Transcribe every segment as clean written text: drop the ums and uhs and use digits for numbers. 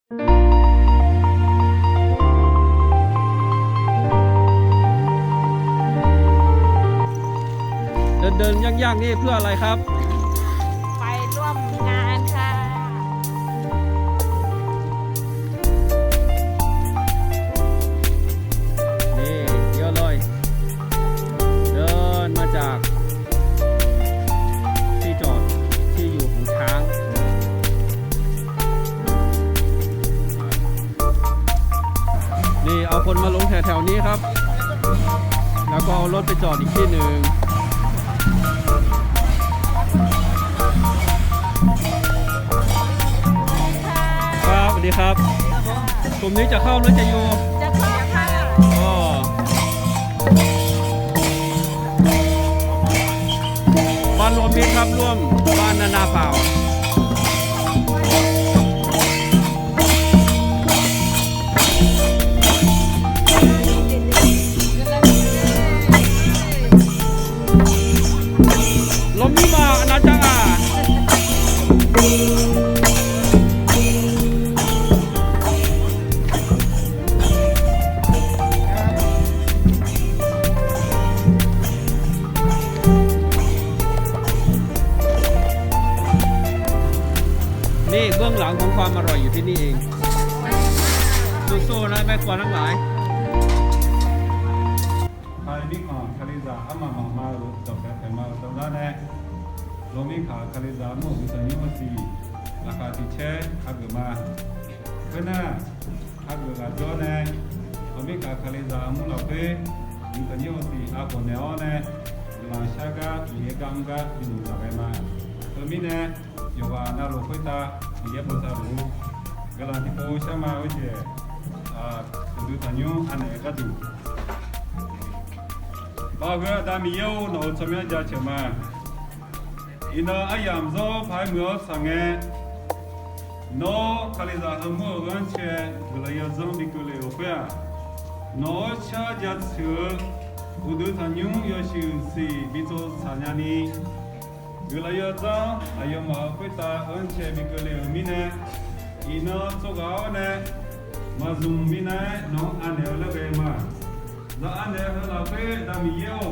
เดินยากๆนี่เพื่ออะไรครับไปร่วมงานค่ะนี่เยอะเลยเดินมาจากที่จอดที่อยู่ของช้างนี่เอาคนมาลงแถวๆนี้ครับแล้วก็เอารถไปจอดอีกที่หนึ่งครับสวัสดีครับกลุ่มนี้จะเข้าหรือจะอยู่จะเข้าค่ะอ๋อบ้านรวมมิตรครับร่วมบ้านนานาเปล่าลมนี่มานะจ๊ะนี่เบื้องหลังของความอร่อยอยู่ที่นี่เองสู้ๆนะแม่ครัวทั้งหลายไทยบิ๊กมาคาริซาอามามาลุตบแบบมาตบแล้วเนี่ยลมิขาคาริซาโมกุสันนิวสีราคาที่เช่ฮักมาเพื่อนน่ะฮักกาโจเนี่ยลมิขาคาริซามุลเปกุสันนิวสีอาคนเนอเนี่ยลาชากาเยกังกาบินุตบมาตัวมิเนี่ยโยวานาโลคุตาเยบุษารูกำลังที่โพชมาวิเจดูตันยูอันไหนก็ดูบางก็ดามีเยอะโน้ตสมัยจะเชื่อมาอินาอายามโซ่พายมือสังเกตโน้คาลิซาห์มือกันเชื่อกุลายจังบิกุเลโอเปียโน้ชาจัดชื่ออุดุตันยูยอชิอุสีบิโตสัญญานีกุลายจังอายมาคุยตาอันเชื่อบิกุเลโอมิเนอินาสุกาวเนมาซุมมิเนน้องอันเอลเลเบมาแล้วอันเดียวเราไปดามีเยอะ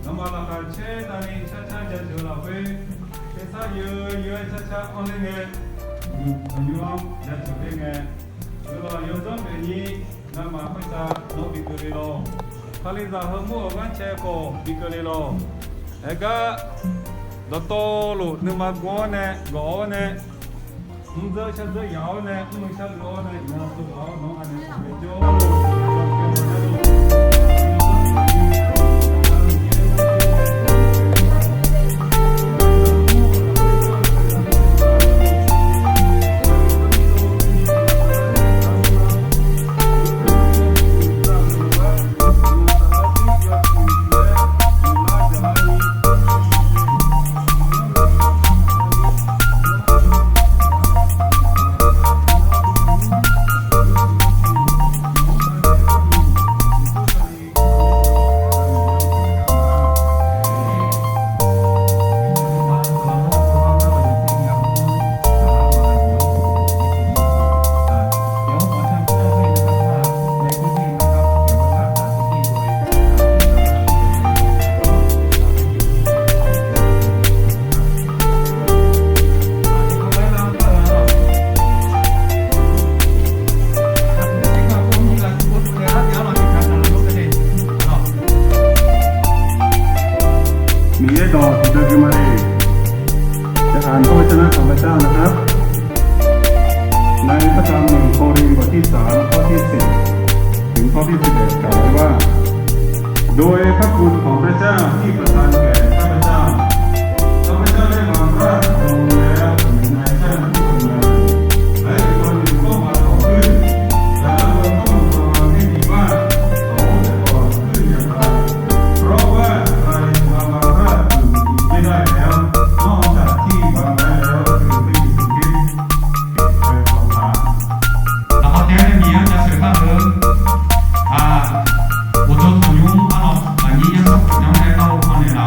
น้ำมันราคาเช่ดามีช้าๆจะเจอเราไปเช่ซะเยอะช้าๆอันนี้อันนี้ว่าจะเจอได้ไงเราย้อนจำเป็นนี้น้ำมันไม่ตาโนบิกเลยล่ะคาลิซาห์มัวกันเช่ก็บิกเลยล่ะเอกะดอตโต้ลูนึกมาก่อนเนี่ยมึงจะชัดจะยาวเนี่ยมึงชัดร้อนเนี่ยน่าสุดเอาน้องอันนี้ไปโจ้มีต่อที่จะกินมาเองจะอ่านพระวจนะของพระเจ้านะครับในพระธรรม1 โครินธ์บทที่ 3 ข้อที่ 10 ถึงข้อที่ 11 กล่าวไว้ว่าโดยพระคุณของพระเจ้าที่ประทานแก่ข้าพเจ้าได้วางรากลงแล้วอยู่ในแท่นที่ทำงานและอีกคนหนึ่งก็มาต่อขึ้นแต่ละคนต้องระวังให้ดีว่าเขาจะก่อขึ้นอย่างไรเพราะว่าใครมาวางรากอยู่อีกไม่ได้แล้วนอกจากที่วางไว้แล้วคือไม่มีสิ่งที่เคยของทาง然后第二个名叫水饭河我做土用阿老把你也是然后来到旁边了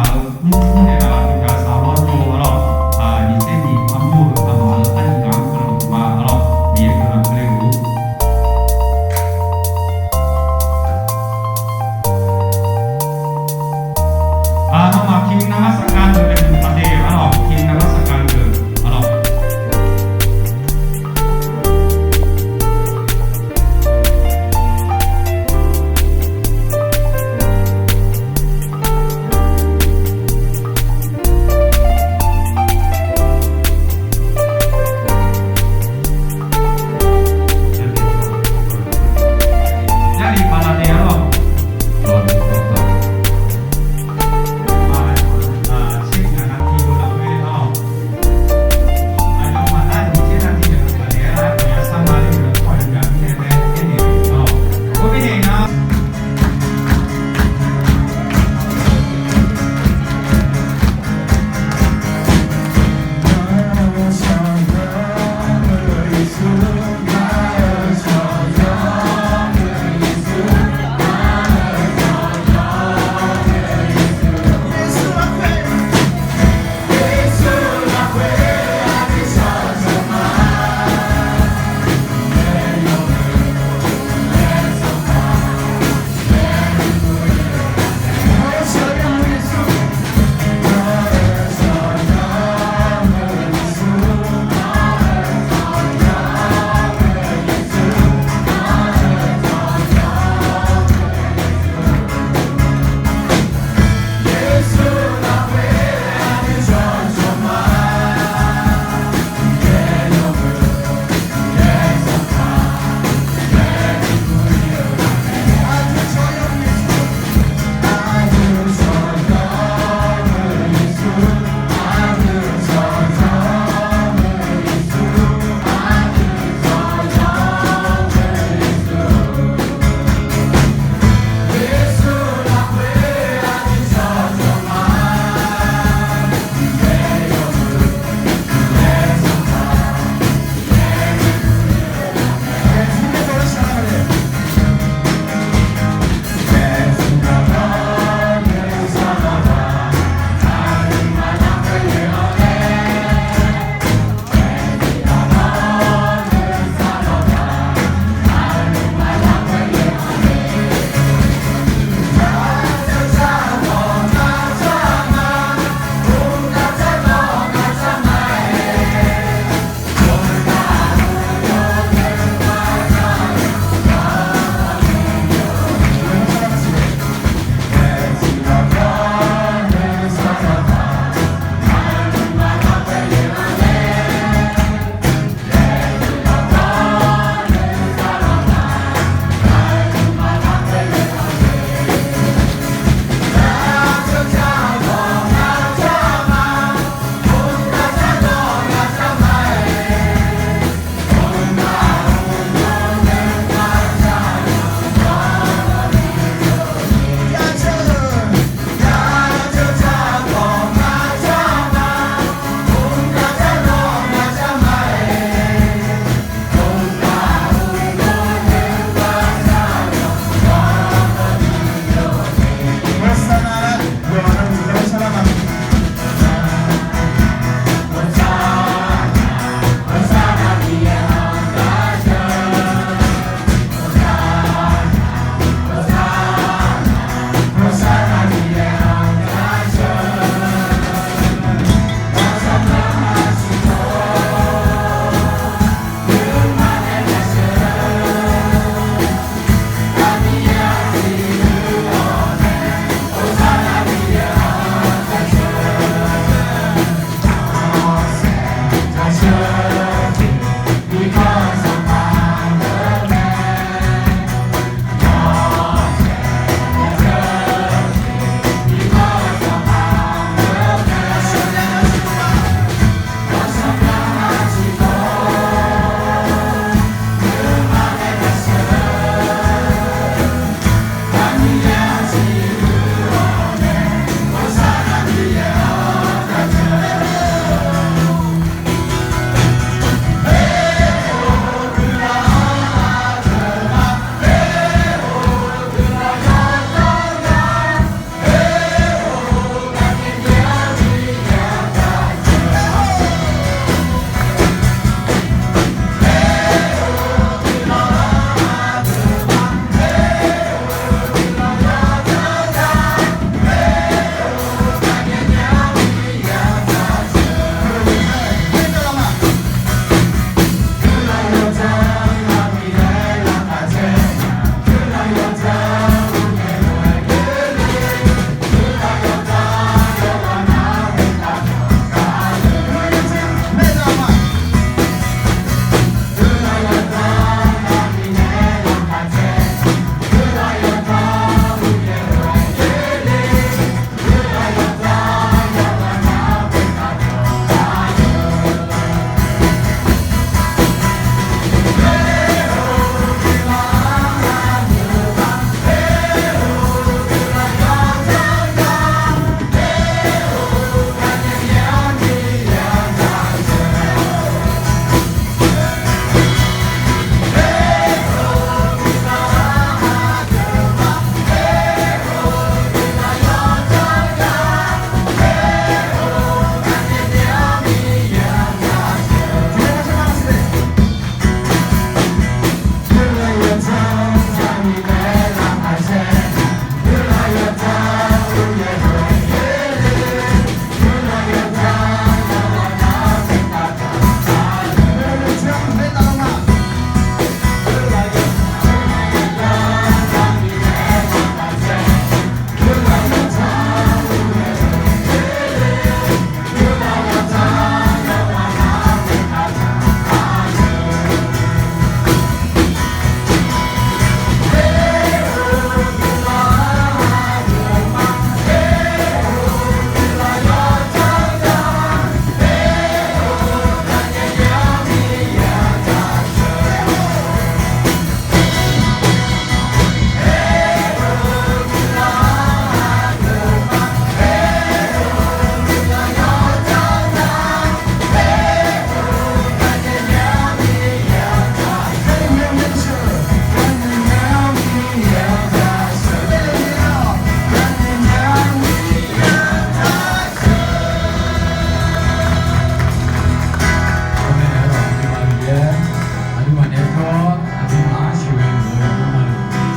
ဒီမှာနေတော့ဒီမှာရှိဝင်လို့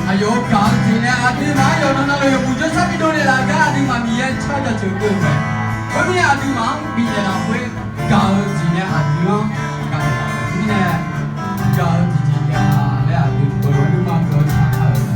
အယောကောင်းဒီနဲ့အဒီမှာယောနော်လို့ဘူချစပီတိုလာကဒီမှာမြင်ချာချာချူကိုပဲဘယ်မြအဒီမှာပြီးနေတာဖွေးကောင်းဒီနဲ့အဒီရောကဒီနဲ့ကောင်းဒီကလည်းအဒီကိုဒီမှာတော့ချာချာ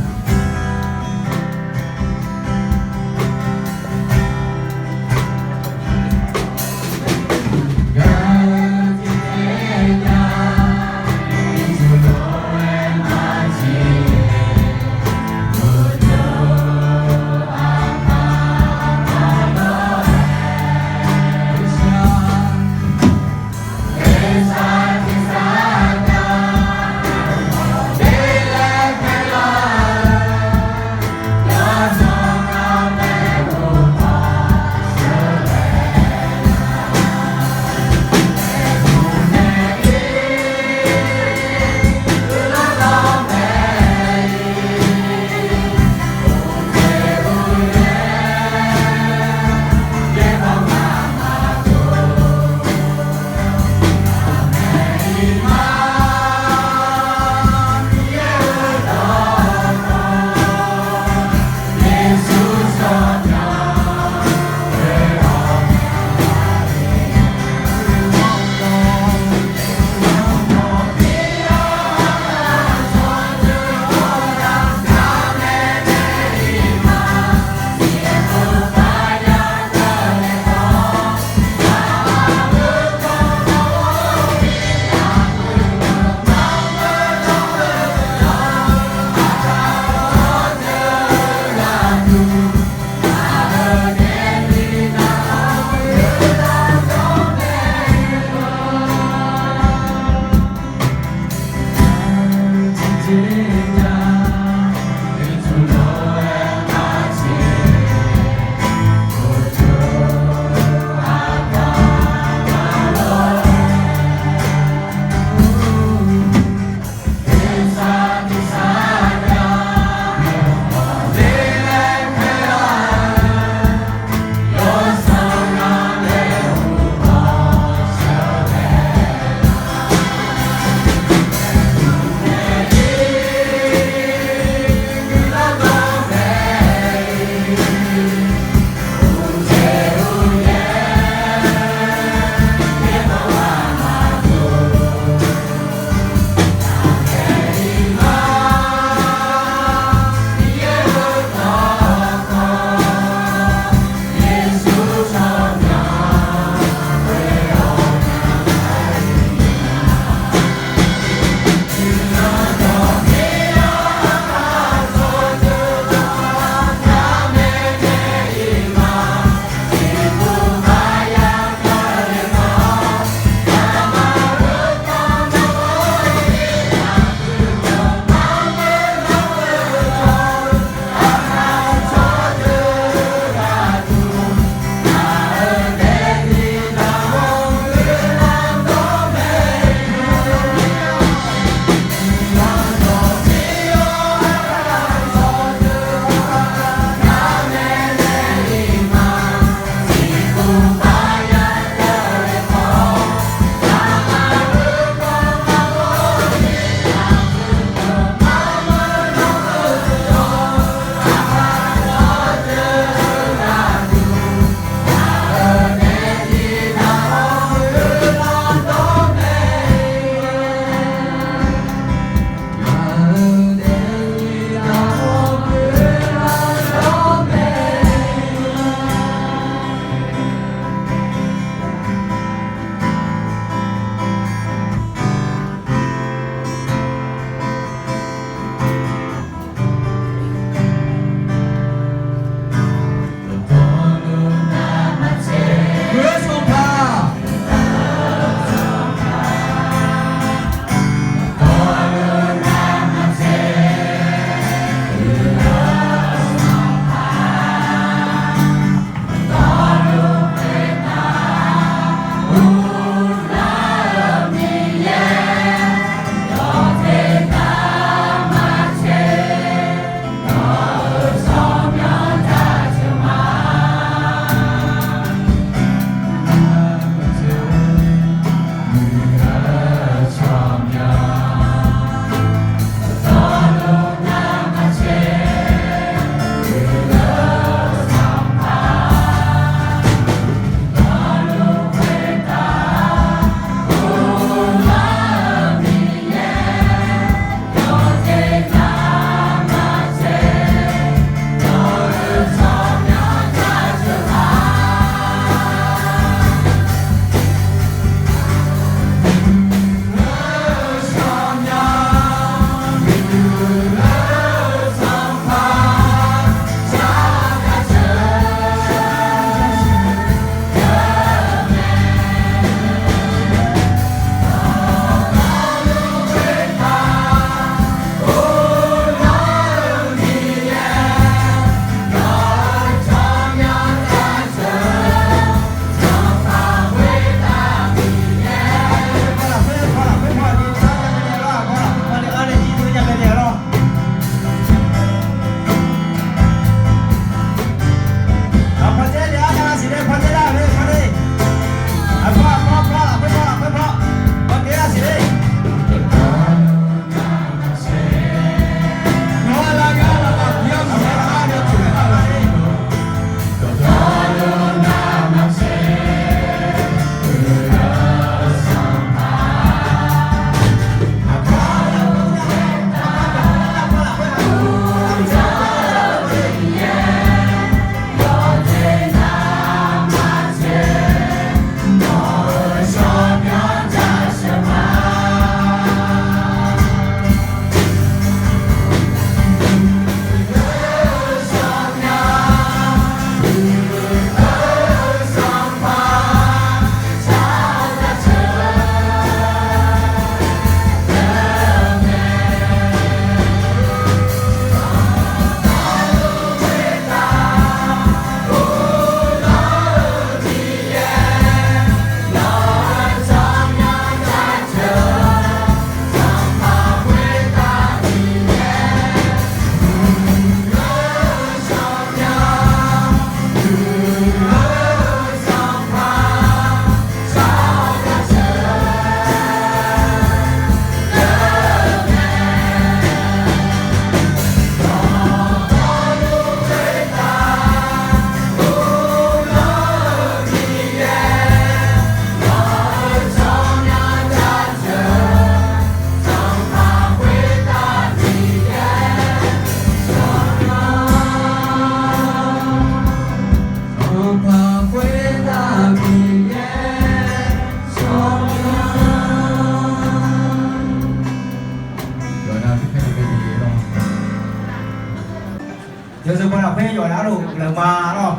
giờ giờ bọn phê rồi đó rồi lần mà đó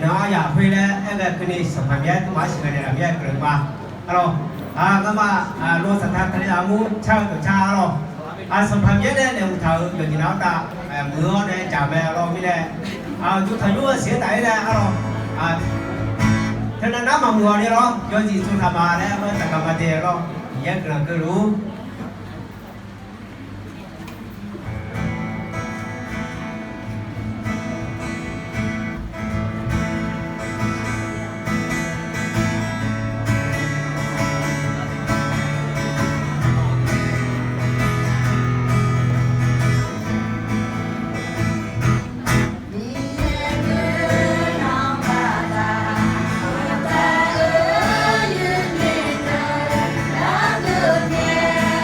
nó giờ phê đấy em là cái này sản phẩm nhất tôi nói sự này làm nhất lần mà rồi các bạn luôn sản phẩm cái này muốn chơi từ cha rồi sản phẩm nhất đấy đều thợ giờ thì nó ta mưa đây chả mẹ rồi mới đây chú thầy chú sẽ tại đây rồi thế nên nó mà mùa đi đó cho gì chú thà mà đấy mới tất cả mà tiền đó nhất là cứรู้Hãy subscribe cho kênh Ghiền Mì Gõ để không bỏ lỡ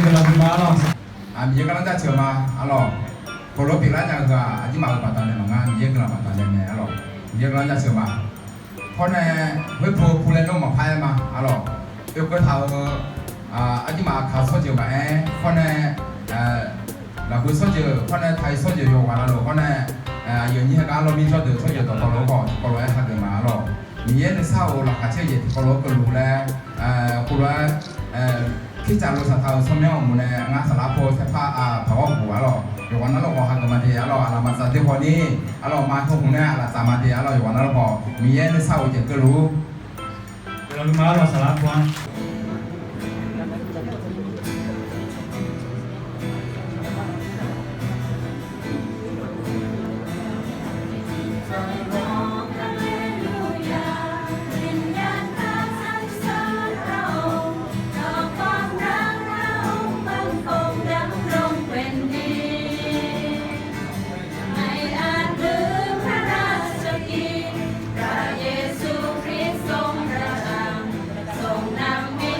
ကလမာလော မြေကလန်ကြချေမာအလောကိုလိုပိလာကြကအကြီးမာပတ်တယ်မငါမြေကလပတ်တယ်နဲ့အလောမြေကလန်ကြချေမာခေါနဲ့ဝေဖိုဖူလဲတော့မဖိုင်မှာအလောဒီကထားအကြီးမာခါဆော့ကြပါခေါနဲ့လာကူဆော့ကြခေါနဲ့ထိုင်ဆော့ကြရောလာလို့ခေါနဲ့ယဉ်ကြီးကလောမီဆော့ကြဆော့ကြတော့တော့ကိုလိုဟာကမှာအလောမြေနဲ့ဆောက်လာခါချေကိုလိုကလူလဲကိုလိုที่จะรู้สัทธาสมัยของมันเนี่ยงานสารพัดเสื้อผ้าผ้าหัวเราอยู่วันนั้นเราบอกหักมาเดียเราอะไรมาสัตย์พอนี้เรามาทุกคนเนี่ยเราสามารถเดียเราอยู่วันนั้นเราบอกมีเย็นเศร้าจะก็รู้ ကလမာလောဆလာပွန် พระเยซูคริสต์ทรงประทานทรงนำ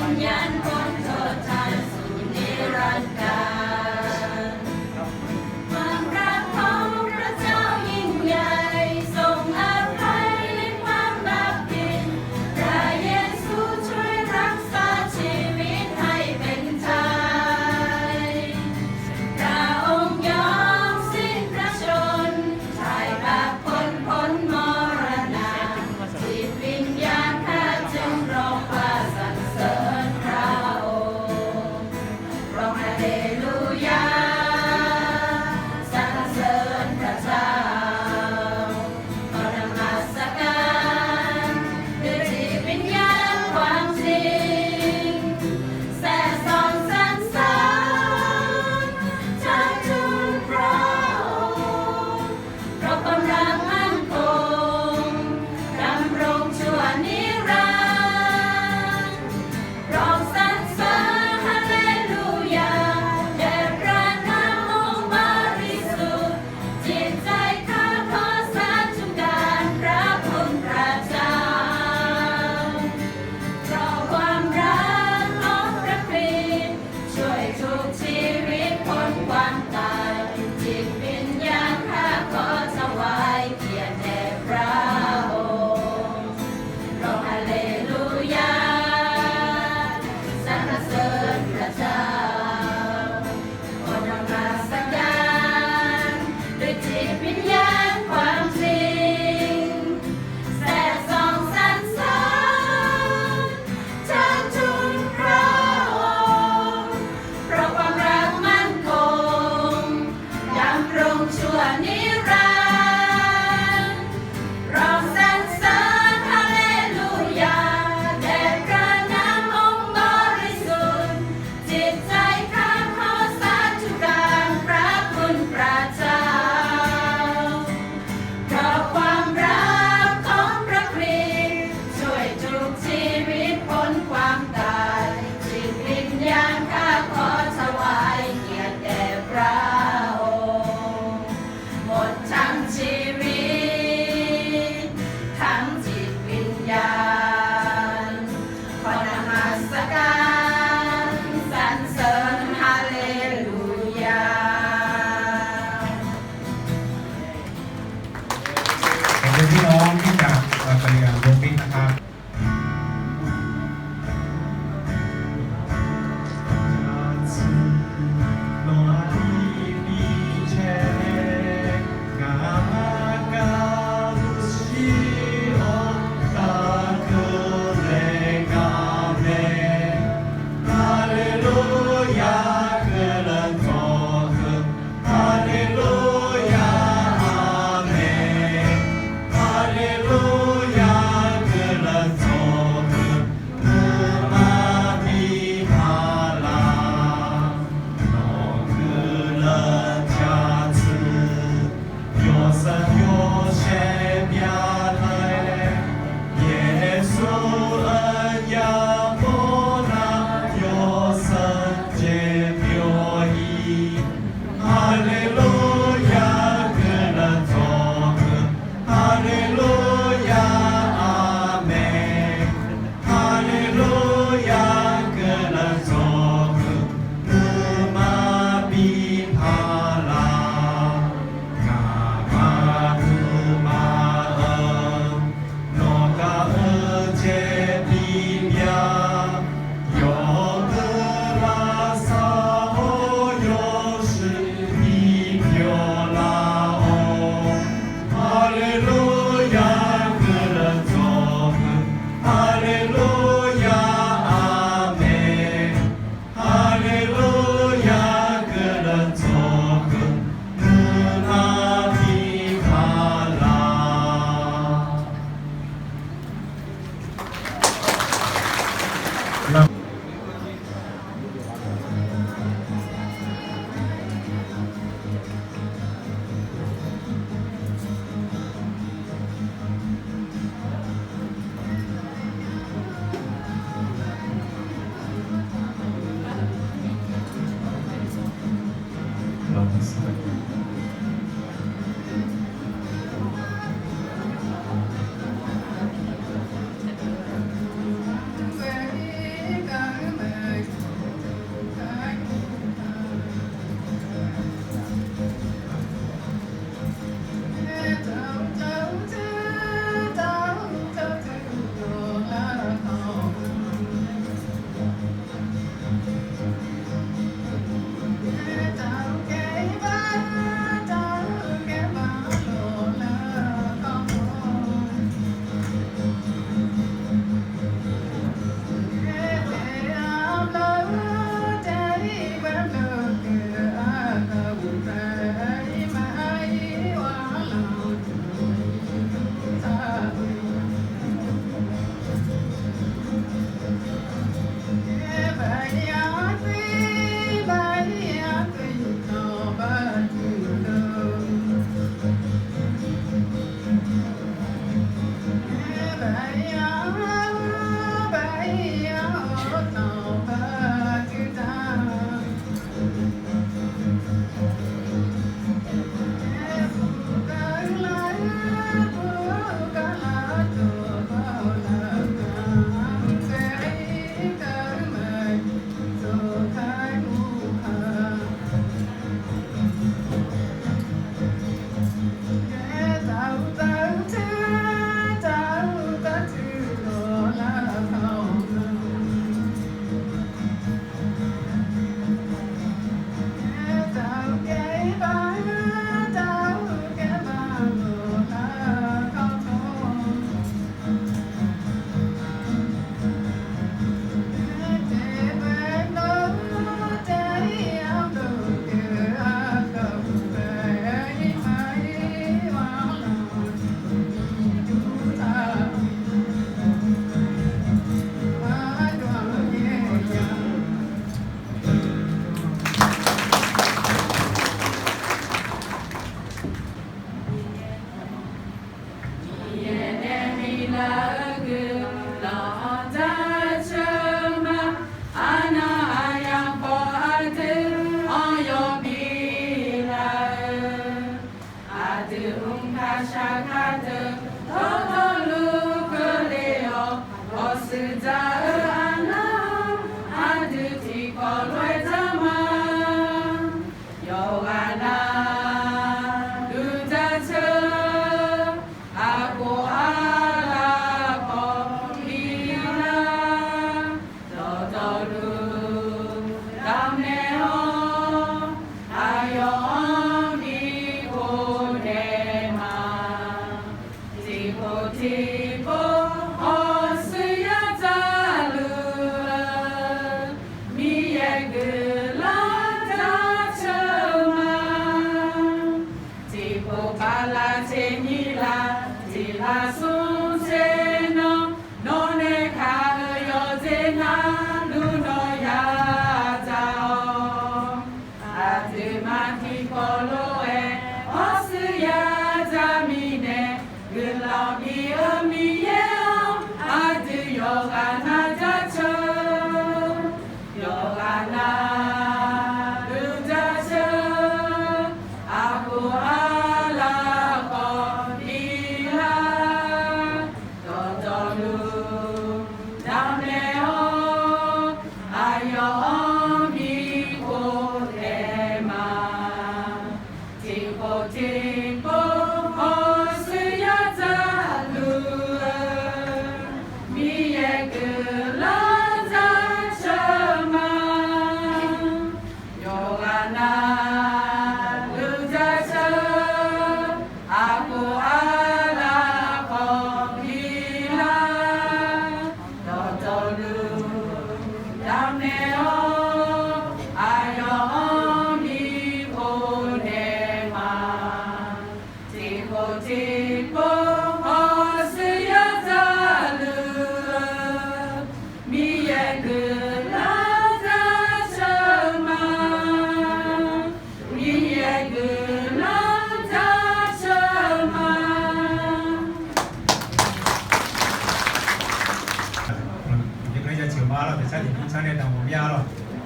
มาเราแต่ชาติที่ชาติในต่างหัวมีอะไร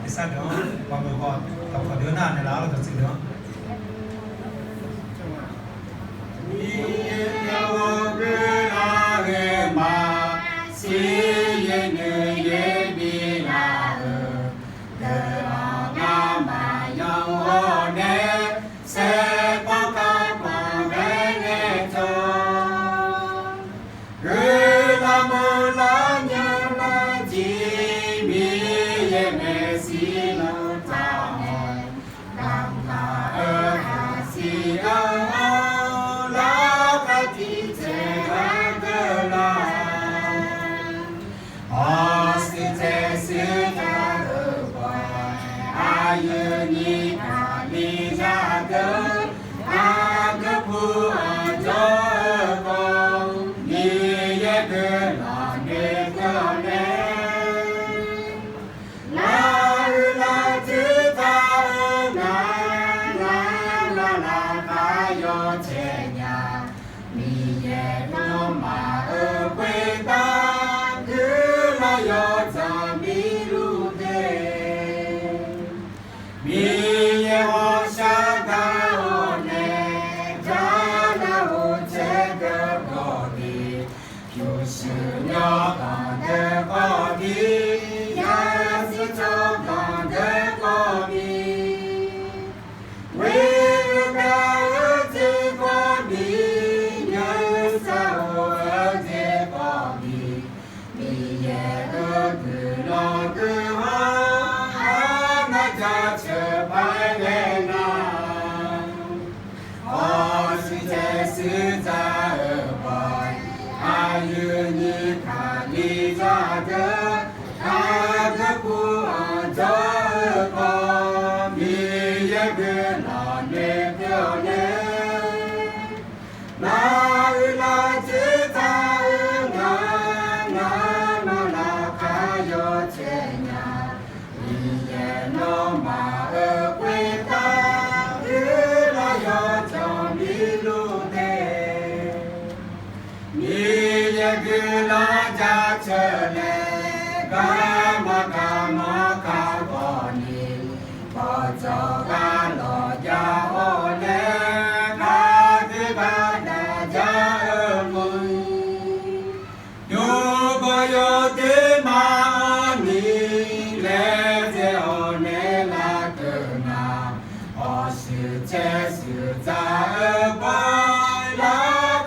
ที่สัตว์เนาะบางคนก็ต้องขอเดือนหน้าในร้านเราจะซื้อเนาะมีเยาวเกลาเกมาสีเยเนเยบีลาเดอนามายังโอเนเซปกาปังเรเนโจเกลาโมลาญาลาจีมีเยเมสีโลตาเนดังคาหาสีอังลากาติเจราเกลาOsti te sita boy ayuni kali jaga agapu ajogo ni ye gela ne gole la la jita na la la la kayo chenya mi ye no ma kwe ta yo zambi rude mi ye ho shaka one jana ho chega godi kyushu nyo gande godi yasi cho gande godi we da ti godi yasa ho ti godi mi ye Gula jachale gama gama kagoni bojo galo jaole kati gada jaemun yogo yote maani leze one la kena oshi che su zaeba la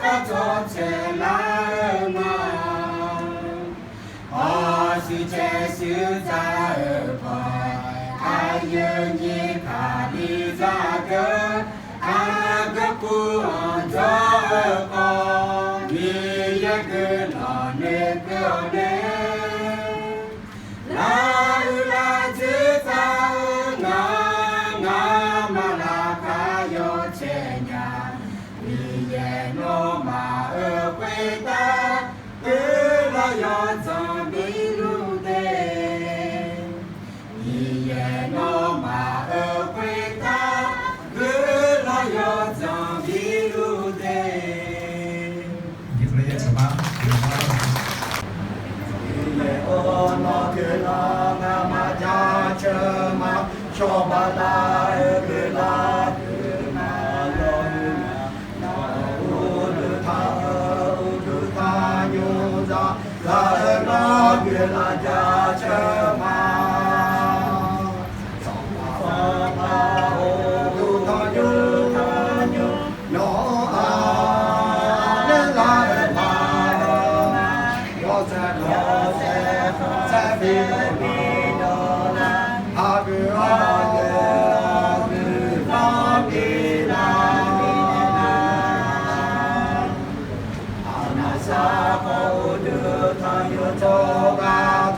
kato che la si che si za pa ai ni ka li za ge a ge pu za ko ni ye ge la ne ge ne la la ji za na na ma la ka yo che nya ni ye no ma kwe ta la yo zambi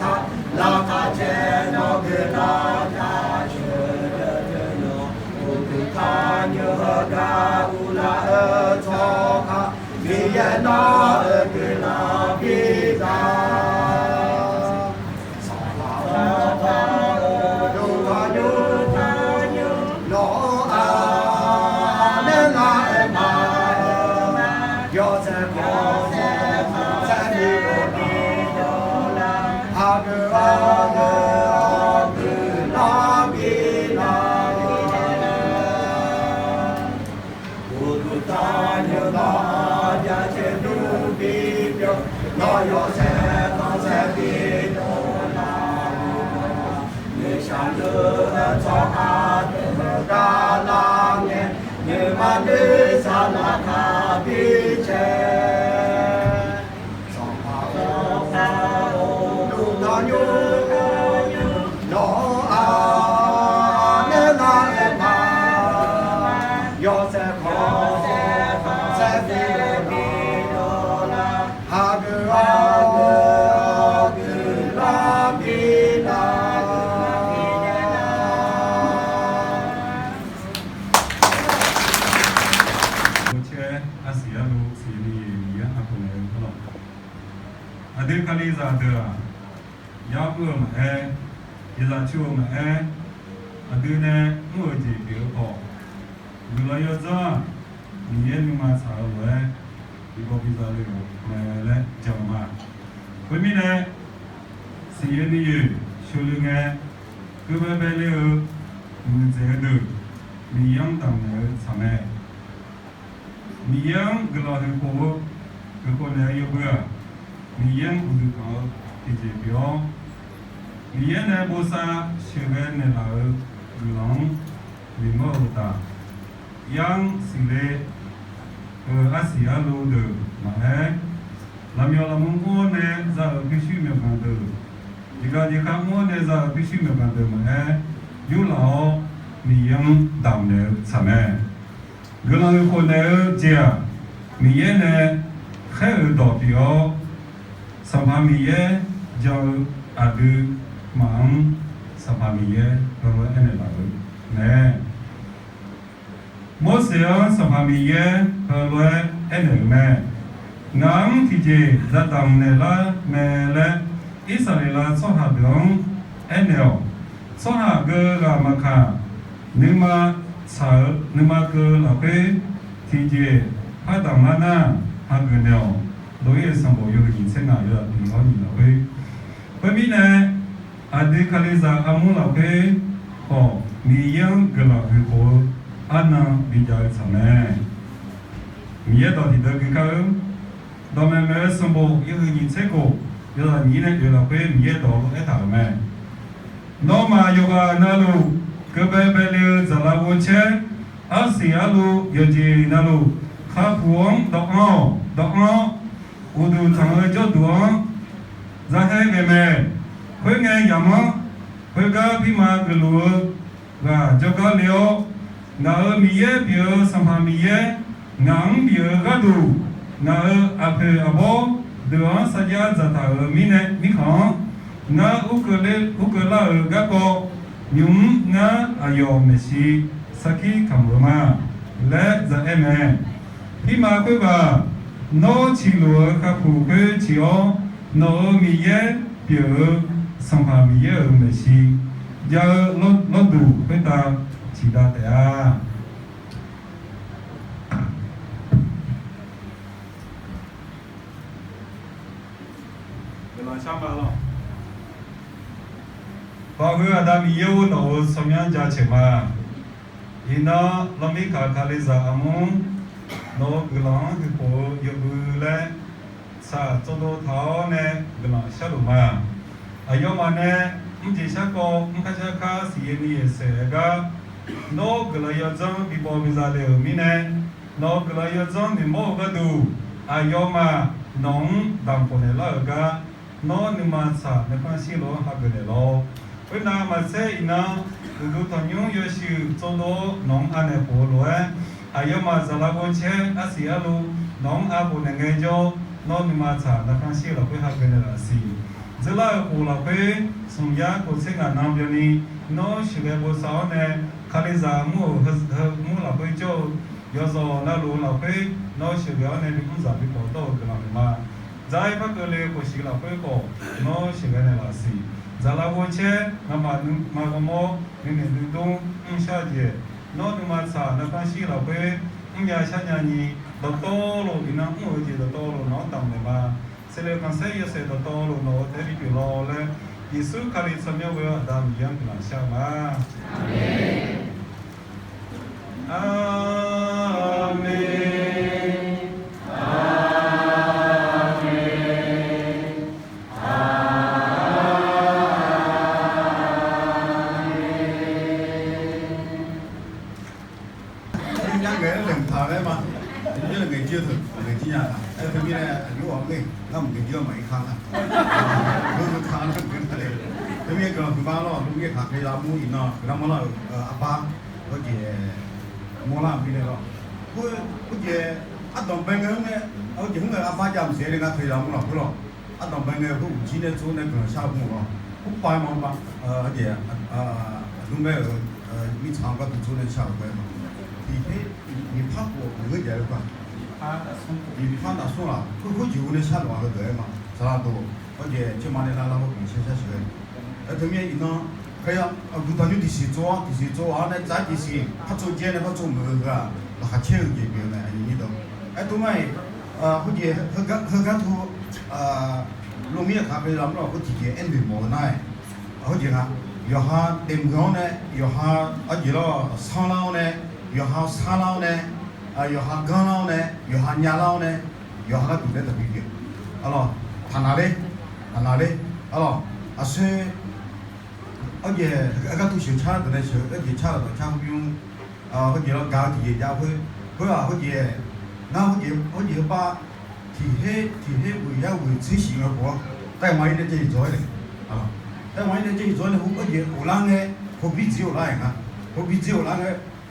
Sa c'est le conseil c'est de temps le nom de l'Église le Jésus Christ a mis au Adam bien que la chama Amen người chưa thực người chi nhà em tôi nghĩ là nếu họ người nó mình chưa mấy khăn à tôi khăn nó cũng thế này tôi nghĩ cái thứ ba nó tôi nghĩ khác cái là mua gì nó cái mà nó apa có gì mua làm gì đó có gì ăn đồng bên người này ở những người apa chăm sóc người ta thấy là mua làm cái đó ăn đồng bên người cũng chỉ nên chỗ này cũng sao mua đó cũng phải mà gì đúng rồiมีทางก็ตัวนี้ชาวบ้านที่มีภาพว่าเรื่องใหญ่กว่ามีภาพน่าสนละก็อยู่ในชาติว่าก็ได้มาสระตัวก็จะเชื่อมันในเราก็มีเชื่อเชื่อแต่ถึงอย่างนี้นะใครอ่ะดูตอนนี้ที่สิ做อันนั้นใจที่สิพัฒนาเจนพัฒนามือก็ราคาเชื่อเกี่ยวกับอย่างนี้ตัวไอ้ตัวไม่เขาจะเขาถูลงมีขาไปเราเราก็ที่จะเอ็นดีโมน่าเขาจะนะ有哈电工呢，有哈几了商佬呢，有哈商佬呢，有哈工佬呢，有哈伢佬呢，有哈都在这边的，好了，他哪里，好了，所以，都小差的那小，差的差不用，几了搞几家会把体系为要为执行的活，在买的这一做的，啊。แต่วันนี้จะอยู่ส่วนหนึ่งเขาเยอะโอลังเงเขาบิดเจียวไรนะเขาบิดเจียวไร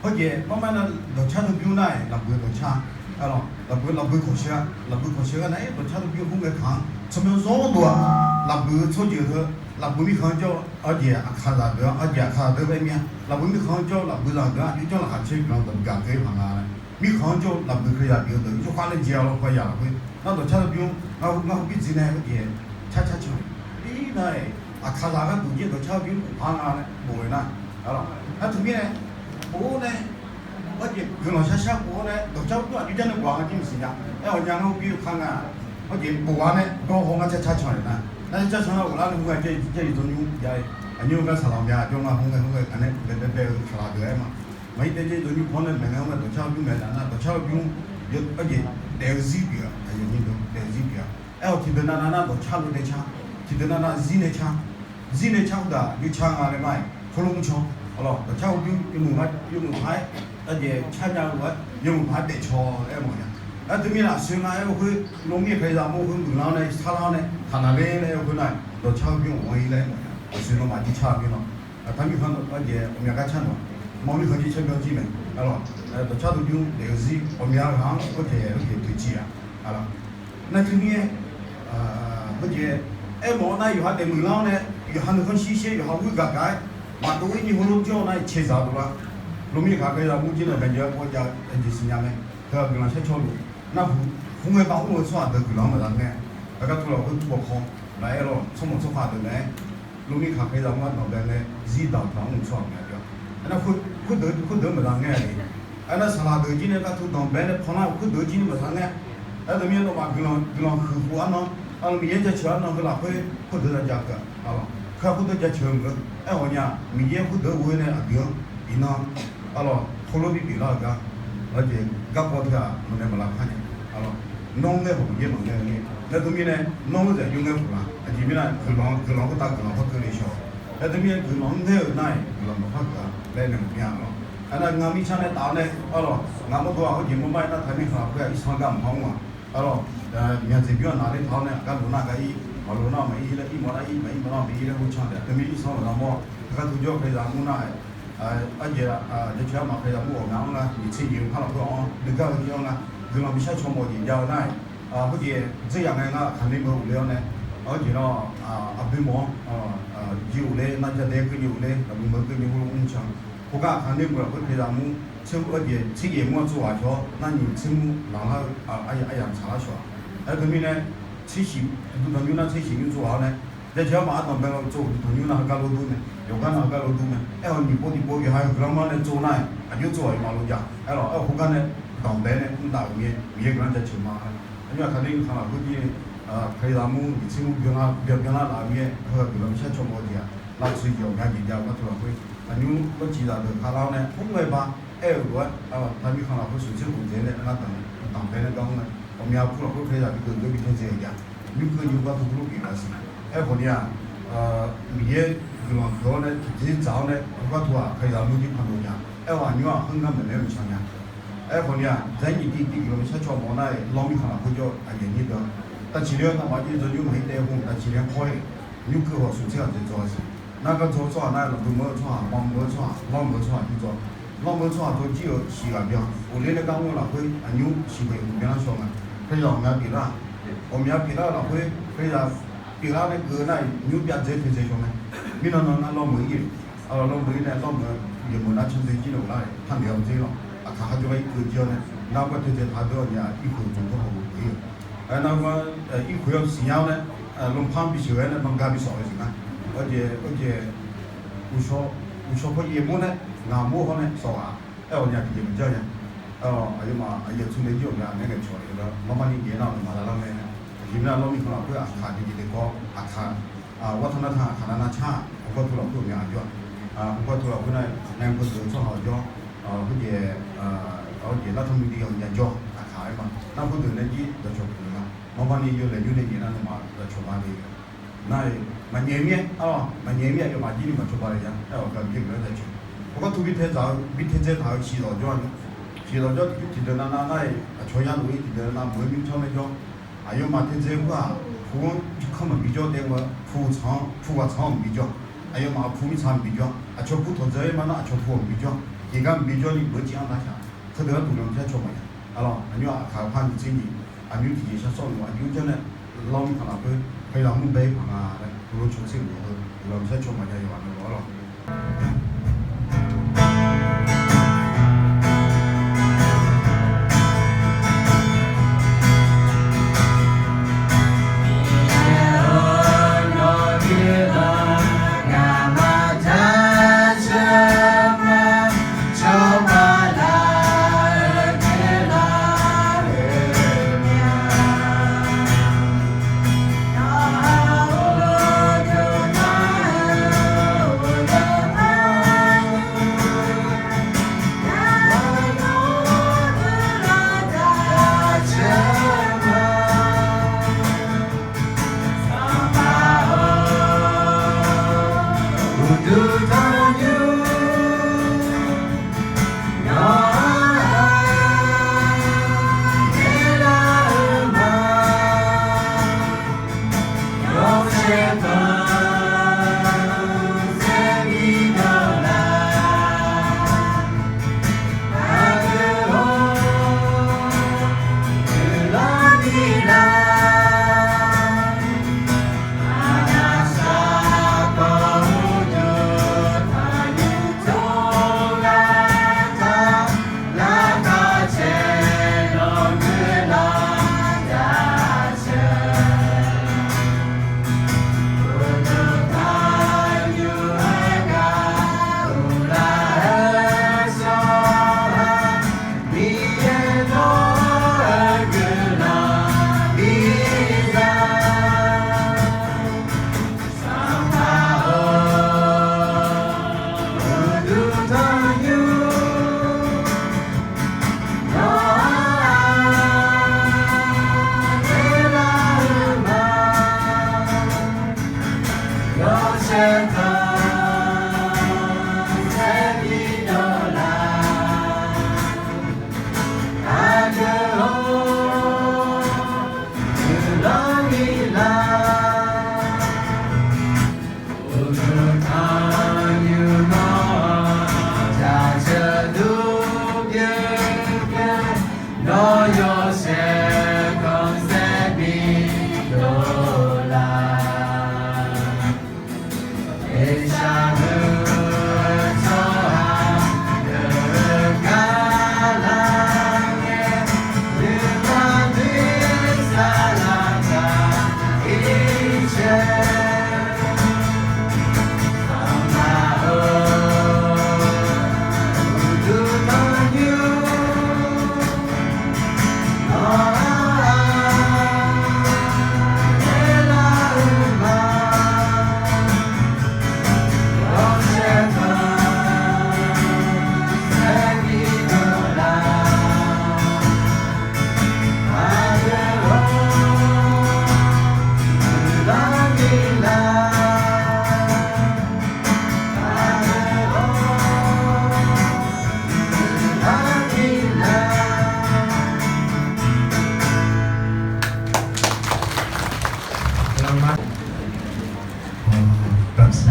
เขาเยอะประมาณนั้นเราชาติบิวได้เราเบื่อเราชาอะไรเราเบื่อขอเชื่อกันไหนเราชาติบิวคงจะขังสมัยโซ่ตัวเราเบื่อช่วยเยอะเราเบื่อมีขังเจ้าเยอะขาดเดือขาดเดือไปเมียเราเบื่อมีขังเจ้าเราเบื่อหลังเดือยุ่งเจ้าหลังเชื่อเราต้องการเกยพังงานมีขังเจ้าเราเบื่อขยับเยอะเลยช่วยความเล่นเจียวเราขยับไปนั่นเราชาติบิวเราบิดจีเนี่ยเขาเยอะช้าดีหน่อยขาดกันดูเยอะเราชาติบิวพังงานบ่อยนะอะไรถ้าถึงนี้โบ้เนี่ยว่าจะคือเราช้าโบ้เนี่ยเราเจ้าตัวอยู่ที่นั่นกว่าจริงสินะแล้วอย่างเราบิวพังงานว่าจะบัวเนี่ยก็คงจะช้าๆนะนั่นจะช้าๆเราคงจะตัวยุ่งใหญ่อันนี้ก็สลามยาจงมาคงอันนี้เป็นสลาเดือยมาไม่ได้ตัวยุ่งพอเนี่ยแม่งว่าเราชาติบิวเนี่ยนะเราชาติบิวเยอะว่าจะเดลซีเบียอย่างนี้ดูเดลซีเบียแล้วที่เดินนั่นเราชาติเนี่ยชาที่เดินนั่นจีเนี่ยชาda you chang ale mai khulung chong alo ta chau yu mu mai ta je cha nya wa yu mu mai de cho le mo ya ta tu mi la sui ma yo hu lo mi khai da mo hu mu la ne sa la ne ta na le le yo hu nai lo chau yu wo yi le mo ya sui lo ma ji cha mi no ta mi khan ta je o mi ga chan no mo mi khan ji chen ji me alo ta cha tu yu de zi o mi ga hang ko je tu ji ya alo na tu mi ko je em món này có thể mười lâu này có hàng con xí xí có hàng vui cả cái mà tôi như hôm trước này chế造được là lúc mình cả cái là muốn chỉ là bây giờ có giờ anh chị xin nhắn này cái là sẽ cho luôn nó không người bảo người soạn được cái đó mà làm nghe cái tôi là cái bộ không lại rồi xong một số khoa được này lúc mình cả cái là muốn nó bên này di động nó không soạn nghe được anh nó cứ đỡ mà làm nghe này anh nó sao được chứ này cái tôi đồng bên này phong nào cứ đỡ chứ mà làm nghe anh tự nhiên nó mà cái nó khử khuẩn nó anh mình giờ chơi nó cái là phải đỡ ra giặc cảเขาพูดจะเชิงกันไอ้วันนี้มีเยอะพูดเดือดวันนี้อ่ะเดี๋ยวอีน้องอะไรคนรู้ปีละกันแล้วจะกับพอที่มันเนี่ยมาลักขันเนี่ยอะไรน้องเนี่ยผมเยอะเหมือนกันนี่แล้วตรงนี้เนี่ยน้องจะยุ่งเงี้ยผมละอันที่มีน่ะคือน้องก็ตากคือน้องเขาเคยเลยชอบแล้วตรงนี้คือน้องเนี่ยนายคือน้องเขาก็เล่นหนึ่งอย่างเนาะอันนั้นงานมีชั้นเนี่ยตาเนี่ยอะไรงานมาตัวเขาหยิบมาไม่น่าทำให้เขาเพื่ออีสานกันห้องว่ะอะไรมีอะไรที่น่าเล่นเขาเนี่ยการรู้น่ากันอีมาลูน่าไม่อีเลยอีมาได้อีไม่มาไม่อีเลยหัวช่างเนี่ยแต่มีอีสองเราหม้อถ้าทุกอย่างใครจะมุ่งหน้าอันเดียวจะเชื่อมาใครจะมุ่งงานละมีสิ่งยิ่งข้าเราก็อ๋อดึกก็ยิ่งละดึกเราไม่ใช่ชมว่ายิ่งยาวได้พอดี这样ไงก็ขันนี้มือเลี้ยวเนี่ยอันเดียวอับดุลมอยู่เลยน่าจะเด็กก็อยู่เลยแต่มือก็อยู่อุ้งช่างพวกขันนี้มือเพื่อใครจะมุ่งเชื่ออันเดียวสิ่งยิ่งมั่วตัวชัวนั่นยิ่งสิ่งหลังละไอ้ยังช้าชัวไอ้ตรงนี้เนี่ย七十，同样那七十你做好呢，在家嘛当兵了做，同样那个高度呢，有干那个高度呢，哎我你波还有个嘛呢做呢，啊就做马路架，哎咯，哎后干呢当兵呢，大面个人在做嘛，因为肯定看了估计可以让我们进入别拉拉面和别人些什么的，那是有眼睛的，我做会，你我记得的看到呢，后面吧，他们看到会手机空间的，那当别人讲呢，我们要不了会可以让这个比较这样，你可以把它录给他是，后面米也可能呢，自己找呢，我可以让录的看到呀，你很难没有想呀。后面在你我们些什么呢？老米看了会叫你的，但尽量他妈的就没得红，但尽量可以，你给我说这样子做是，那个做那都没做，忙没做，老没做就做，老没做都只有洗个表，我那个岗位了会你洗会不要说嘛，可以让我们别啦，我们别啦了会可以让别啦那个那你别这说嘛，你那老没意，老没呢老没也没那成绩记录来，他了解了。他还就一个叫呢，那个就是他都要一块钟头好贵，那个一块要需要呢，弄旁边学呢，弄隔壁少一些嘛，而且不说可以么呢，那么好呢少啊，我家就这样，哎呀妈，哎呀，从那就那个错的了，慢慢的见到嘛，那呢，因为那老米可能会看的这个看我他那看那差，我做了做两脚，我做了回来两个手做好脚。或者那他们的研究看嘛，那不等那几的出来嘛，慢慢的有那那嘛的出来的，那蛮严密蛮严密，要把几年嘛出来的，我讲这个在去，不过土比太早，比太早他洗了就提的那朝阳路提的那门面上那种，还有嘛太早话，可能比较的我铺个厂比较，还有嘛铺米厂比较，就不同这嘛那就铺比较。你看，比较你不讲那啥，他都要独立在做嘛呀，你看看你自己，你提些说话，你讲呢，老米看那个，可以让我们背旁独立出去以后，独立在做嘛呀，就完了。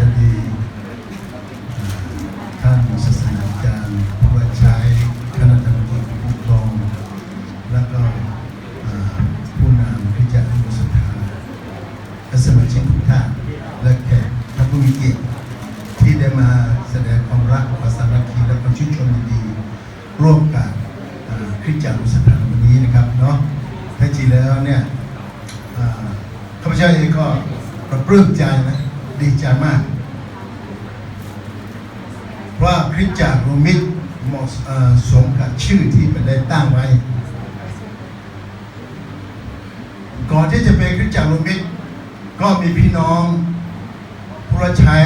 วัสดีท่านศาสนาจารย์ผู้รับใช้คณะกรรมการผู้ปกครองและก็ผู้นำที่จะมีศรัทธาและสมาชิกทุกท่านและแขกท่านผู้มีเกียรติที่ได้มาแสดงความรักความสามัคคีและความชื่นชมยินดีร่วมกันคริสตจักรศรัทธาวันนี้นะครับเนาะแท้จริงแล้วเนี่ยข้าพเจ้าเองก็ปลื้มใจนะดีใจมากเพราะคริสตจักรโรมิตเหมาะสมกับชื่อที่ได้ตั้งไว้ก่อนที่จะเป็นคริสตจักรโรมิตก็มีพี่น้องผู้รับใช้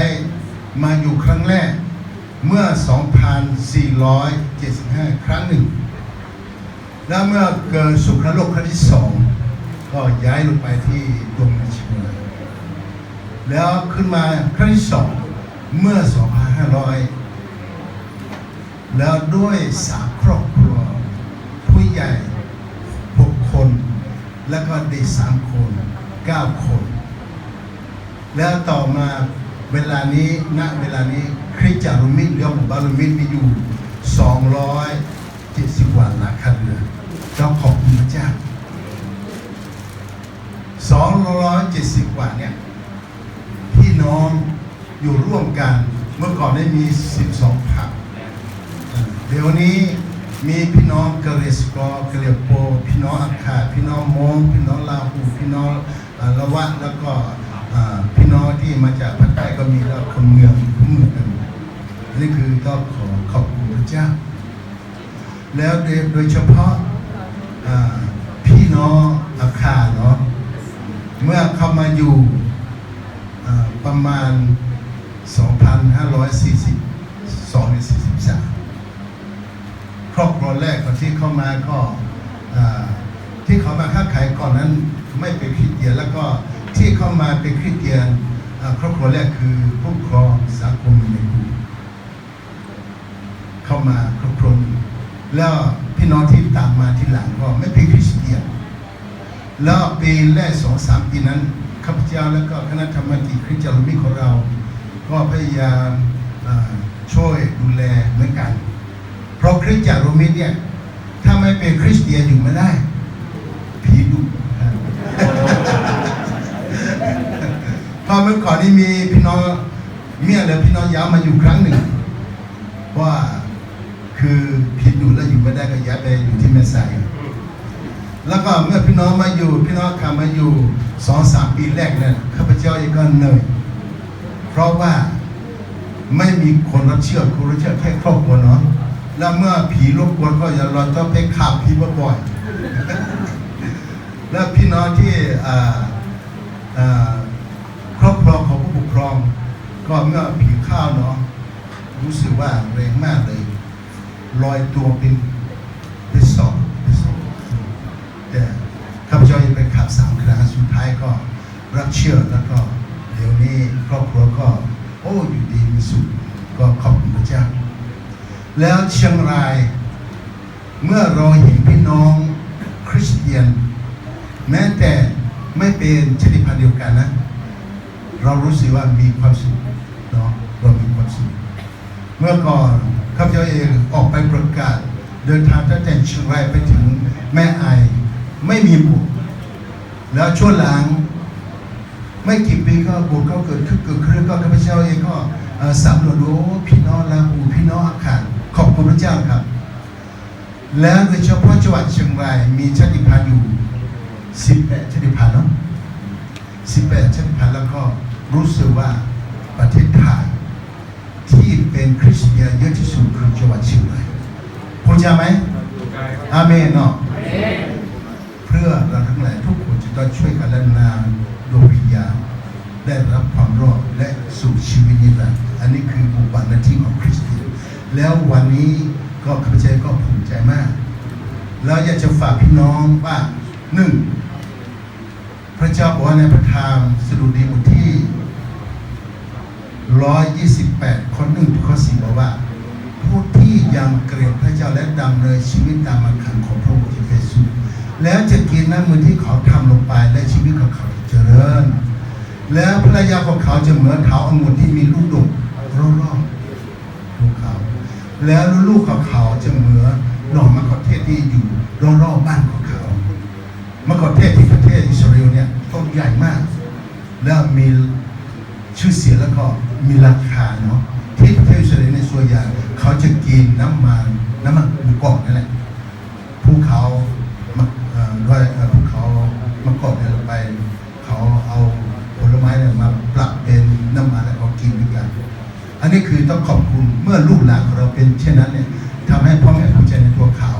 มาอยู่ครั้งแรกเมื่อ 2475 ครั้งหนึ่งแล้วเมื่อเกิดสงครามโลกครั้งที่2ก็ย้ายลงไปที่ดงนาชิมาแล้วขึ้นมาครั้งที่2เมื่อ 2500 แล้วด้วย3ครอบครัวผู้ใหญ่6 คนแล้วก็เด็ก3 คน9 คนแล้วต่อมาเวลานี้ณเวลานี้คริสตจักรโรมิตหรือหมู่บ้านโรมิตมีอยู่270 กว่าหลังคาเรือนเจ้าของพระเจ้า270 กว่าเนี่ยพี่น้องอยู่ร่วมกันเมื่อก่อนได้มี12 พรรคเดี๋ยวนี้มีพี่น้องกะเหรี่ยงกอกะเหรี่ยงโปพี่น้องอัคคาพี่น้องมงพี่น้องลาหูพี่น้องละวะแล้วก็พี่น้องที่มาจากภาคใต้ก็มีแล้วคนเมืองทุกเมืองกันนี่คือก็ขอบคุณพระเจ้าแล้วโดยเฉพาะพี่น้องอัคคาเนาะเมื่อเข้ามาอยู่ประมาณ 2542-43 ครอบครัวแรกที่เข้ามาก็ที่เขามาค้าขายก่อนนั้นไม่เป็นคริสเตียนแล้วก็ที่เข้ามาเป็นคริสเตียนครอบครัวแรกคือผู้ครองสังคมในกรุงเข้ามาครอบครัวแล้วพี่น้องที่ตามมาทีหลังก็ไม่เป็นคริสเตียนแล้วปีแรก 2-3 ปีนั้นข้าพเจ้าแล้วก็คณะธรรมกิจคริสตจักรโรมิตของเราก็พยายามช่วยดูแลเหมือนกันเพราะคริสตจักรโรมิตเนี่ยถ้าไม่เป็นคริสเตียนอยู่ไม่ได้ผีดุพอเมื่อก่อนนี้มีพี่น้องเมียและพี่น้องย้ายมาอยู่ครั้งหนึ่งว่าคือผีดุแล้วอยู่ไม่ได้ก็ย้ายไปอยู่ที่แม่สายแล้วก็เมื่อพี่น้องมาอยู่พี่น้องขามาอยู่ 2-3 ปีแรกเนี่ยข้าพเจ้าเองก็เหนื่อยเพราะว่าไม่มีคนรับเชื่อแค่ครอบครัวเนาะแล้วเมื่อผีรบกวนก็อย่าเราต้องไปขับผีบ่อยๆแล้วพี่น้องที่ครอบครองของผู้ปกครองก็เมื่อผีเข้าเนาะรู้สึกว่าแรงมากเลยลอยตัวเป็นศพแต่ข้าพเจ้ายังไปขับ3 ครั้งสุดท้ายก็รับเชื่อแล้วก็เดี๋ยวนี้ครอบครัวก็อยู่ดีมีสุขก็ขอบคุณพระเจ้าแล้วเชียงรายเมื่อเราเห็นพี่น้องคริสเตียนแม้แต่ไม่เป็นชาติพันธุ์เดียวกันนะเรารู้สึกว่ามีความสุขเนาะเรามีความสุขเมื่อก่อนข้าพเจ้าเองออกไปประกาศเดินทางตั้งแต่เชียงรายไปถึงแม่อายไม่มีบุตรแล้วช่วงหลังไม่กี่ปีก็บุตรก็เกิดขึ้นก็ข้าพเจ้าเองก็สำรวจดูพี่น้องลาหูพี่น้องอาคารขอบคุณพระเจ้าครับแล้วโดยเฉพาะจังหวัดเชียงรายมีชาติพันธุ์อยู่18 ชาติพันธุ์เนาะ18 ชาติพันธุ์แล้วก็รู้สึกว่าประเทศไทยที่เป็นคริสเตียนเยอะที่สุดคือจังหวัดเชียงรายพอใจไหมอาเมนเนาะเพื่อเราทั้งหลายทุกคนจะต้องช่วยกันและนำดวงวิญญาณได้รับความรอดและสู่ชีวิตนิรันดร์อันนี้คือบุญหน้าที่ของคริสเตียนแล้ววันนี้ก็ข้าพเจ้าก็ภูมิใจมากแล้วอยากจะฝากพี่น้องว่า1พระเจ้าบอกว่าในพระธรรมสดุดีบทที่128 ข้อ 1 ข้อ 4บอกว่าผู้ที่ยังเกลียดพระเจ้าและดำเนินชีวิตตามคำของพระองค์เยซูแล้วจะกินน้ำมือที่เขาทำลงไปและชีวิตของเขาเจริญ แล้วภรรยาของเขาจะเหมือนเถาองุ่นที่มีลูกดกรอบๆลูกเขาแล้วลูกของเขาจะเหมือนหน่อมะเขือเทศที่อยู่รอบๆบ้านของเขามะเขือเทศที่ประเทศอิสราเอลเนี่ยต้นใหญ่มากแล้วมีชื่อเสียงแล้วก็มีราคาเนาะที่ประเทศอิสราเอลในส่วนใหญ่เขาจะกินน้ำมันหมูกรอบนั่นแหละภูเขาด้วยภูเขามะกอกเนี่ยไปเขาเอาผลไม้เนี่ยมาปรับเป็นน้ำมันแล้วเขากินด้วยกันอันนี้คือต้องขอบคุณเมื่อลูกหลานของเราเป็นเช่นนั้นเนี่ยทำให้พ่อแม่ภูมิใจในตัวเขา